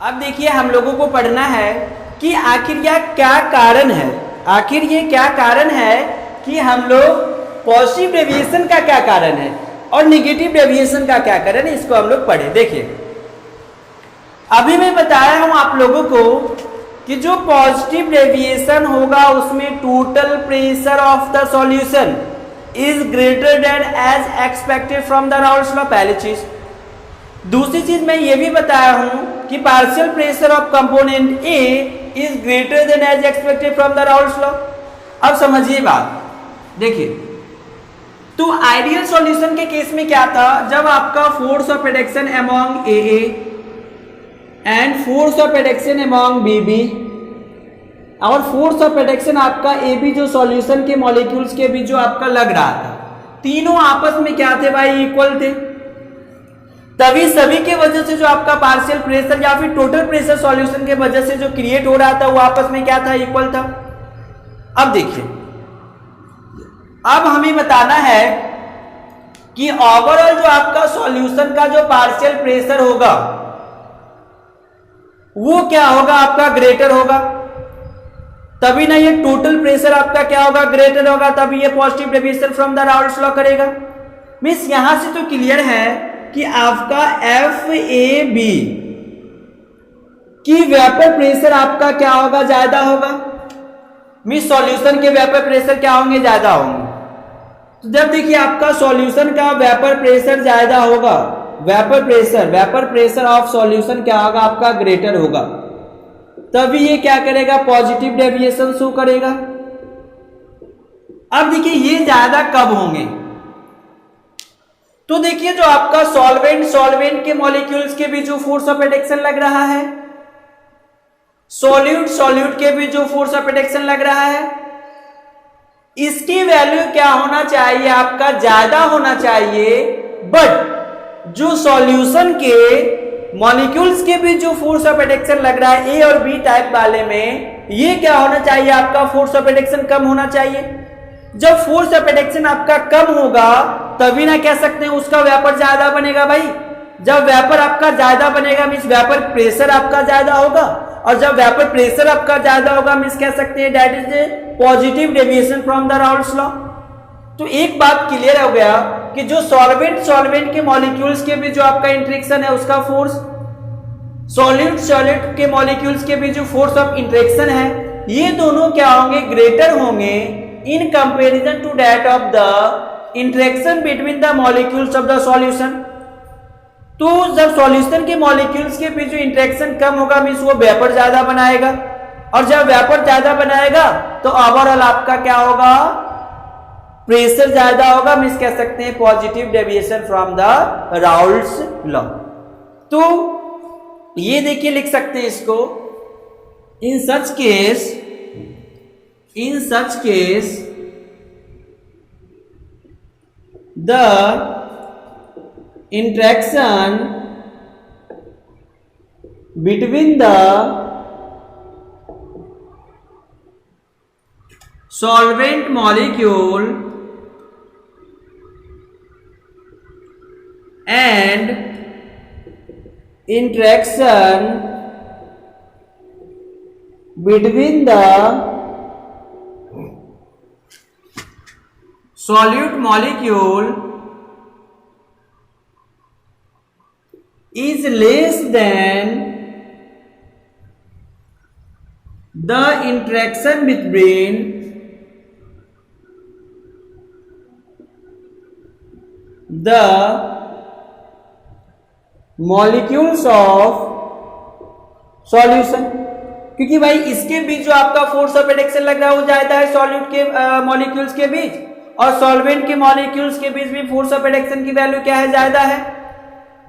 अब देखिए हम लोगों को पढ़ना है कि आखिर यह क्या कारण है, आखिर ये क्या कारण है कि हम लोग पॉजिटिव डेविएशन का क्या कारण है और निगेटिव डेविएशन का क्या कारण है, इसको हम लोग पढ़े। देखिए अभी मैं बताया हूं आप लोगों को कि जो पॉजिटिव डेविएशन होगा उसमें total pressure of the solution is greater than as expected from the Raoult's law, पहली चीज। दूसरी चीज मैं ये भी बताया हूं कि partial pressure of component A is greater than as expected from the Raoult's law. अब समझिए बात, देखिए तो आइडियल सॉल्यूशन के केस में क्या था, जब आपका force of addiction among A and force of addiction among B और फोर्स ऑफ एडिक्शन आपका ए बी जो सॉल्यूशन के मॉलिक्यूल्स के बीच जो आपका लग रहा था, तीनों आपस में क्या थे भाई, इक्वल थे। तभी सभी के वजह से जो आपका पार्शियल प्रेशर या फिर टोटल प्रेशर सॉल्यूशन के वजह से जो क्रिएट हो रहा था वो आपस में क्या था, इक्वल था। अब देखिए अब हमें बताना है कि ओवरऑल जो आपका सॉल्यूशन का जो पार्शियल प्रेशर होगा वो क्या होगा, आपका ग्रेटर होगा, तभी ना ये टोटल प्रेशर आपका क्या होगा, ग्रेटर होगा, तभी ये positive deviation from the Raoult's law करेगा। मींस यहां से तो क्लियर है कि आपका एफ ए बी की वेपर प्रेशर आपका क्या होगा, ज्यादा होगा। मींस सॉल्यूशन के वेपर प्रेशर क्या होंगे, ज्यादा होंगे। तो जब देखिए आपका सॉल्यूशन का वेपर प्रेशर ज्यादा होगा, वेपर प्रेशर ऑफ सॉल्यूशन क्या होगा, आपका ग्रेटर होगा, तभी ये क्या करेगा, पॉजिटिव डेविएशन शो करेगा। अब देखिए ये ज्यादा कब होंगे, तो देखिए जो आपका सॉल्वेंट के मॉलिक्यूल्स के बीच जो फोर्स ऑफ एडिक्शन लग रहा है, सॉल्यूट के बीच जो फोर्स ऑफ एडिक्शन लग रहा है, इसकी वैल्यू क्या होना चाहिए, आपका ज्यादा होना चाहिए। बट जो सॉल्यूशन के मॉलिक्यूल्स के बीच जो फोर्स ऑफ एडिक्शन लग रहा है ए और बी टाइप वाले में, ये क्या होना चाहिए, आपका फोर्स ऑफ एडिक्शन कम होना चाहिए। जब फोर्स ऑफ एडिक्शन आपका कम होगा तभी ना कह सकते हैं उसका वेपर ज्यादा बनेगा भाई। जब वेपर आपका ज्यादा बनेगा मींस वेपर प्रेशर आपका ज्यादा होगा, और जब वेपर प्रेशर आपका ज्यादा होगा मींस कह सकते हैं that is positive deviation from the Raoult's law. तो एक बात क्लियर हो गया कि जो सॉल्वेंट के मॉलिक्यूल्स के बीच जो आपका इंटरेक्शन है उसका फोर्स, सॉल्यूट के मॉलिक्यूल्स के बीच जो फोर्स ऑफ इंटरेक्शन है, ये दोनों क्या होंगे, ग्रेटर होंगे in comparison to that of the interaction between the molecules of the solution. तो जब सॉल्यूशन के मॉलिक्यूल्स के बीच जो इंटरेक्शन कम होगा मींस वो वेपर ज्यादा बनाएगा, और जब वेपर ज्यादा बनाएगा तो ओवरऑल आपका क्या होगा, प्रेशर ज्यादा होगा, मींस कह सकते हैं positive deviation from the Raoult's law. तो ये देखिए लिख सकते हैं इसको, in such case the interaction between the solvent molecule and interaction between the solute molecule is less than the interaction between the molecules of solution। क्योंकि भाई इसके बीच जो आपका फोर्स ऑफ एडिक्शन लग रहा है वो ज्यादा है सॉल्यूट के मॉलिक्यूल्स के बीच, और सॉल्वेंट के मॉलिक्यूल्स के बीच भी फोर्स ऑफ एडिक्शन की वैल्यू क्या है, ज्यादा है।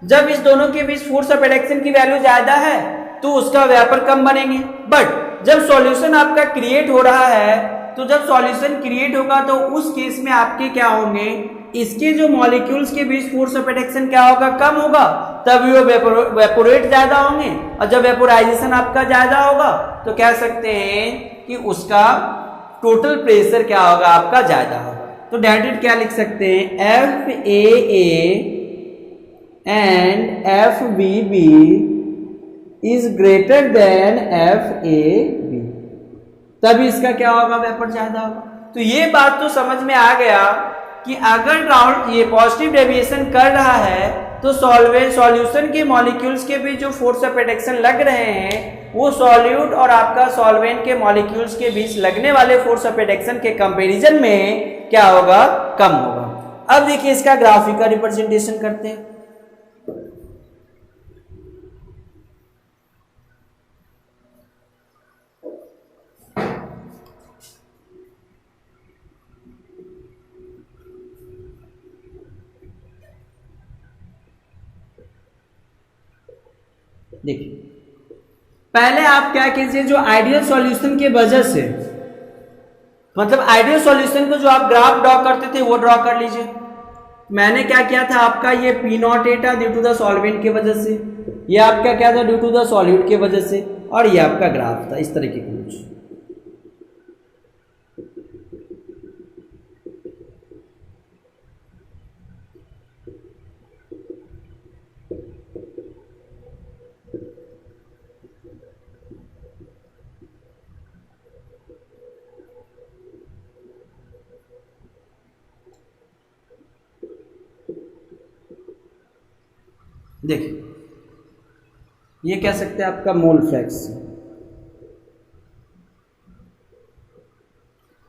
जब इस दोनों के बीच फोर्स ऑफ एडिक्शन की वैल्यू ज्यादा है तो उसका वेपर कम बनेंगे। बट जब सॉल्यूशन आपका क्रिएट हो रहा है, तो जब सॉल्यूशन क्रिएट होगा तो उस केस में आपके क्या होंगे, इसके जो मॉलिक्यूल्स के बीच फोर्स ऑफ एडिक्शन क्या होगा, कम होगा, तभी वो वेपोरेट ज्यादा होंगे, और जब वेपोराइजेशन आपका ज्यादा होगा तो कह सकते हैं कि उसका टोटल प्रेशर क्या होगा, आपका ज्यादा होगा। तो डायरेक्ट क्या लिख सकते हैं, F A and F B B is greater than F A B, तभी इसका क्या होगा, वेपर ज्यादा होगा। तो ये बात तो समझ में आ गया कि अगर राउंड ये पॉजिटिव डेविएशन कर रहा है तो सॉल्यूशन के मॉलिक्यूल्स के बीच जो फोर्स ऑफ रिडक्शन लग रहे हैं वो सॉल्यूट और आपका सॉल्वेंट के मॉलिक्यूल्स के बीच लगने वाले फोर्स ऑफ रिडक्शन के कंपैरिजन में क्या होगा, कम होगा। अब देखिए इसका ग्राफिकल रिप्रेजेंटेशन करते हैं। देखिए पहले आप क्या कीजिए, जो आइडियल सॉल्यूशन के वजह से, मतलब आइडियल सॉल्यूशन को जो आप ग्राफ ड्रॉ करते थे वो ड्रॉ कर लीजिए। मैंने क्या किया था, आपका ये पी नॉट ए था ड्यू टू द सॉल्वेंट की वजह से, ये आपका क्या था ड्यू टू द सॉल्यूट की वजह से, और ये आपका ग्राफ था इस तरीके का कुछ। देखिए ये कह सकते हैं आपका मोल फ्लैक्स,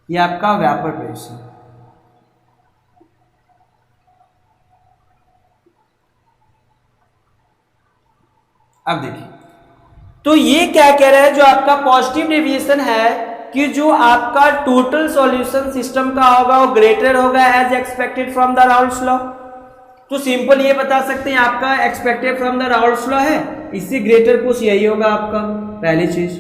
ये आपका वेपर प्रेशर। अब देखिए तो ये क्या कह रहा है, जो आपका पॉजिटिव डेविएशन है कि जो आपका टोटल सॉल्यूशन सिस्टम का होगा वो ग्रेटर होगा as expected from the Raoult's law. तो सिंपल ये बता सकते हैं आपका expected from the Raoult's law है, इससे ग्रेटर कुछ यही होगा आपका पहली चीज।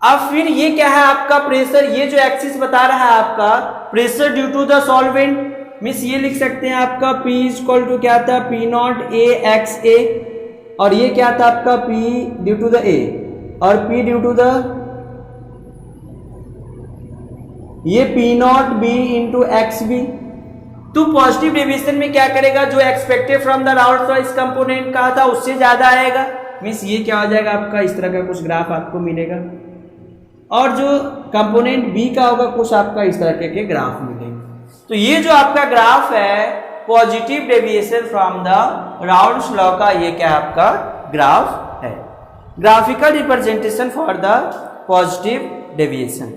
अब फिर ये क्या है आपका प्रेशर, ये जो एक्सिस बता रहा है आपका pressure due to the solvent, means ये लिख सकते हैं आपका P इक्वल टू क्या था, P naught A X A, और ये क्या था आपका P due to the A और P ड्यू टू द ये P naught B into X B. तो पॉजिटिव डेविएशन में क्या करेगा, जो expected from the Raoult's law इस कंपोनेंट का था उससे ज्यादा आएगा, मीन्स ये क्या हो जाएगा आपका इस तरह का कुछ ग्राफ आपको मिलेगा, और जो कंपोनेंट बी का होगा कुछ आपका इस तरह के ग्राफ मिलेंगे। तो ये जो आपका ग्राफ है positive deviation from the Raoult's law का, ये क्या आपका ग्राफ है, graphical representation for the positive deviation.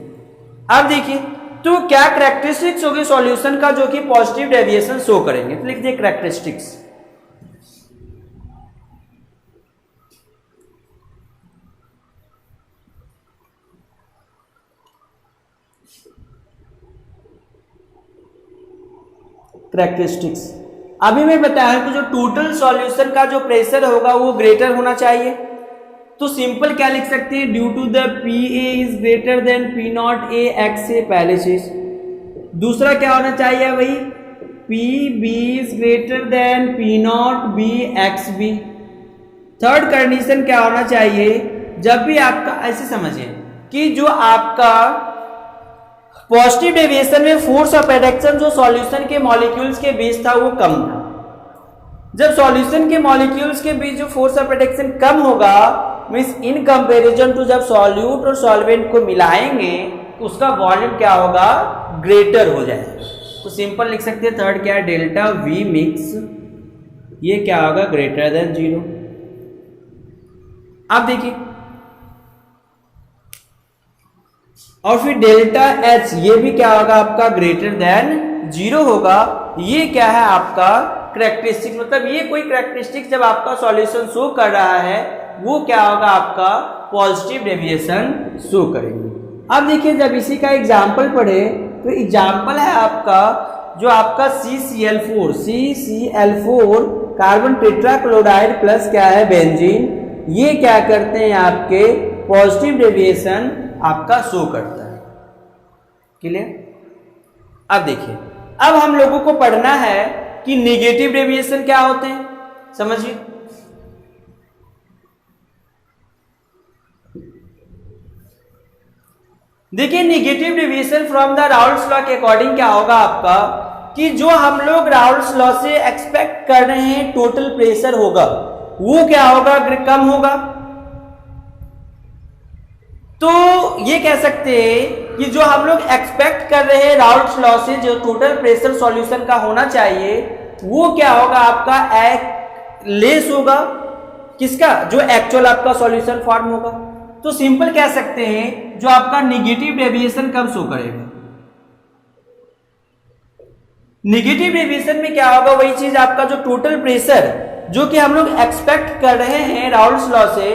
अब देखिए तो क्या कैरेक्टरिस्टिक्स होगी सॉल्यूशन का जो कि पॉजिटिव डेविएशन शो करेंगे, तो लिख दिए कैरेक्टरिस्टिक्स। कैरेक्टरिस्टिक्स अभी मैं बताया कि जो टोटल सॉल्यूशन का जो प्रेशर होगा वो ग्रेटर होना चाहिए, तो सिंपल क्या लिख सकते हैं, due to the P A is greater than P not A X A, पहले चीज। दूसरा क्या होना चाहिए भाई, P B is greater than P not B X B. Third condition क्या होना चाहिए, जब भी आपका ऐसे समझिए कि जो आपका पॉजिटिव डेविएशन में फोर्स ऑफ एडक्शन जो सॉल्यूशन के मॉलिक्यूल्स के बीच था वो कम था। जब सॉल्यूशन के मॉलिक्यूल्स के बीच जो फोर्स ऑफ एडक्शन कम होगा, मींस इन कंपैरिजन टू जब सॉल्यूट और सॉल्वेंट को मिलाएंगे तो उसका वॉल्यूम क्या होगा, ग्रेटर हो जाएगा। तो सिंपल लिख सकते हैं थर्ड क्या है, डेल्टा वी मिक्स, ये क्या होगा ग्रेटर देन 0। अब देखिए और फिर डेल्टा एच, ये भी क्या होगा आपका ग्रेटर देन 0 होगा। ये क्या है आपका कैरेक्टरिस्टिक, मतलब ये कोई कैरेक्टरिस्टिक जब आपका सॉल्यूशन शो कर रहा है वो क्या होगा आपका पॉजिटिव डेविएशन शो करेंगे। अब देखिए जब इसी का एग्जाम्पल पढ़े तो एग्जाम्पल है आपका जो आपका CCl4 कार्बन टेट्राक्लोराइड प्लस क्या है बेंजीन, ये क्या करते हैं आपके पॉजिटिव डेविएशन आपका शो करता है। क्लियर। अब देखिए अब हम लोगों को पढ़ना है कि नेगेटिव डेविएशन क्या होते हैं, समझिए। देखिए negative deviation from the Raoult's law के अकॉर्डिंग क्या होगा आपका कि जो हम लोग राउल्स लॉ से एक्सपेक्ट कर रहे हैं टोटल प्रेशर होगा वो क्या होगा, कम होगा। तो ये कह सकते हैं कि जो हम लोग एक्सपेक्ट कर रहे हैं राउल्स लॉ से जो टोटल प्रेशर सॉल्यूशन का होना चाहिए वो क्या होगा आपका लेस होगा किसका, जो एक्चुअल आपका सॉल्यूशन फॉर्म होगा। तो सिंपल कह सकते हैं जो आपका निगेटिव डेविएशन कब शो करेगा, निगेटिव डेविएशन में क्या होगा, वही चीज आपका जो टोटल प्रेशर जो कि हम लोग एक्सपेक्ट कर रहे हैं राउल्स लॉ से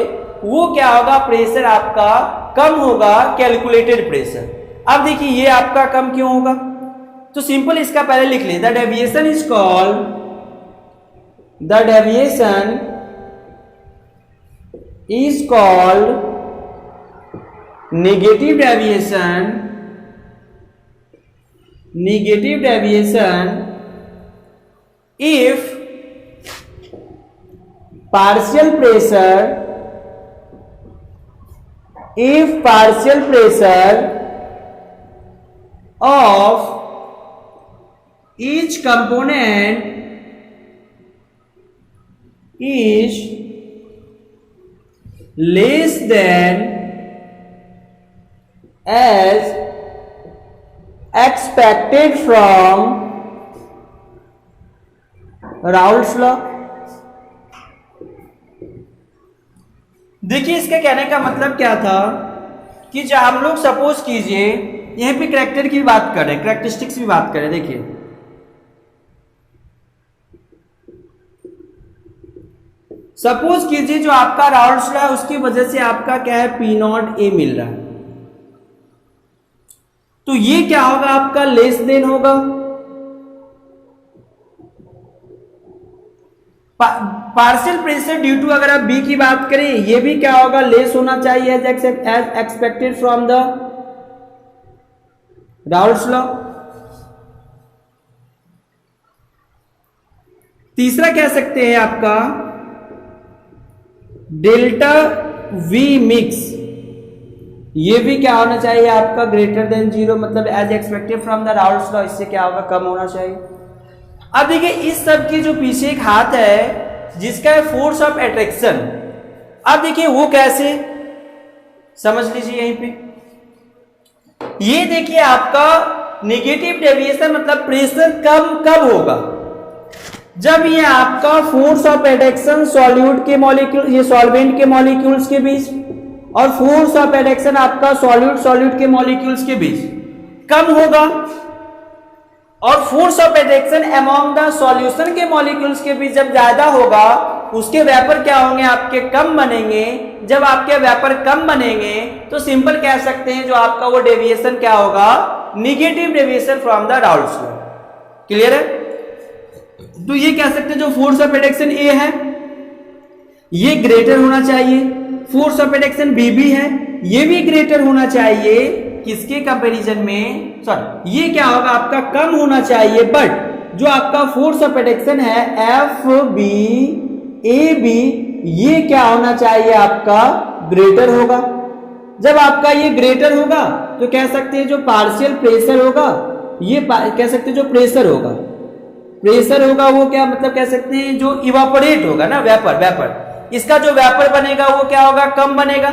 वो क्या होगा, प्रेशर आपका कम होगा कैलकुलेटेड प्रेशर। अब देखिए ये आपका कम क्यों होगा, तो सिंपल इसका पहले लिख ले, the deviation is called, the deviation is called negative deviation, negative deviation if partial pressure, if partial pressure of each component is less than as expected from Raoult's law। देखिए इसके कहने का मतलब क्या था कि जब हम लोग सपोज कीजिए यहीं पे करैक्टर की बात कर रहे हैं, करैक्टरिस्टिक्स की बात कर रहे हैं। देखिए सपोज कीजिए जो आपका राउल्ट्स लॉ है उसकी वजह से आपका क्या है पी नॉट ए मिल रहा है, तो ये क्या होगा आपका लेस देन होगा, पार्शियल प्रेशर ड्यू टू अगर आप बी की बात करें ये भी क्या होगा लेस होना चाहिए as expected from the Raoult's law. तीसरा कह सकते हैं आपका डेल्टा वी मिक्स, ये भी क्या होना चाहिए आपका ग्रेटर देन जीरो, मतलब as expected from the Raoult's law, इससे क्या होगा कम होना चाहिए। अब देखिए इस सब के जो पीछे एक हाथ है जिसका है फोर्स ऑफ अट्रैक्शन। अब देखिए वो कैसे समझ लीजिए यहीं पे, ये देखिए आपका नेगेटिव डेविएशन मतलब प्रेशर कम कब होगा, जब ये आपका फोर्स ऑफ अट्रैक्शन सॉल्यूट के मॉलिक्यूल, ये सॉल्वेंट के मॉलिक्यूल्स के बीच और फोर्स ऑफ एडेक्शन आपका सॉल्यूट के मॉलिक्यूल्स के बीच कम होगा, और force of adhesion among the solution के मॉलिक्यूल्स के बीच जब ज्यादा होगा उसके वेपर क्या होंगे आपके कम बनेंगे। जब आपके वेपर कम बनेंगे तो सिंपल कह सकते हैं जो आपका वो डेविएशन क्या होगा, negative deviation from the Raoult's law. Clear है, तो ये कह सकते हैं जो फोर्स ऑफ एडेक्शन ए है ये ग्रेटर होना चाहिए, फोर्स ऑफ एडेक्शन बी भी है ये भी ग्रेटर होना चाहिए, किसके कंपैरिजन में, सॉरी ये क्या होगा आपका कम होना चाहिए, बट जो आपका फोर्स ऑफ एडेक्शन है एफ बी ए बी ये क्या होना चाहिए आपका ग्रेटर होगा। जब आपका ये ग्रेटर होगा तो कह सकते हैं जो पार्शियल प्रेशर होगा, ये कह सकते हैं जो प्रेशर होगा वो क्या मतलब कह सकते हैं जो इवापोरेट होगा ना, वेपर इसका जो वेपर बनेगा वो क्या होगा कम बनेगा।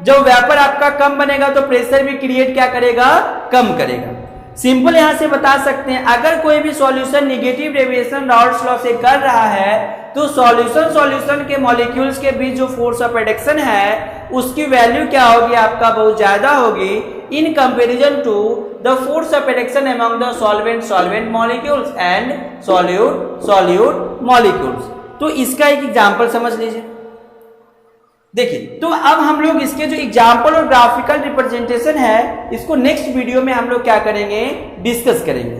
जब वेपर आपका कम बनेगा तो प्रेशर भी क्रिएट क्या करेगा, कम करेगा। सिंपल यहां से बता सकते हैं अगर कोई भी solution negative deviation Raoult's law से कर रहा है तो सॉल्यूशन के मॉलिक्यूल्स के बीच जो फोर्स ऑफ एडेक्शन है उसकी वैल्यू क्या होगी आपका बहुत ज्यादा होगी in comparison to the force of adhesion among the solvent molecules and solute molecules. तो इसका एक एग्जांपल समझ लीजिए। देखिए तो अब हम लोग इसके जो एग्जाम्पल और ग्राफिकल रिप्रेजेंटेशन है इसको नेक्स्ट वीडियो में हम लोग क्या करेंगे, डिस्कस करेंगे।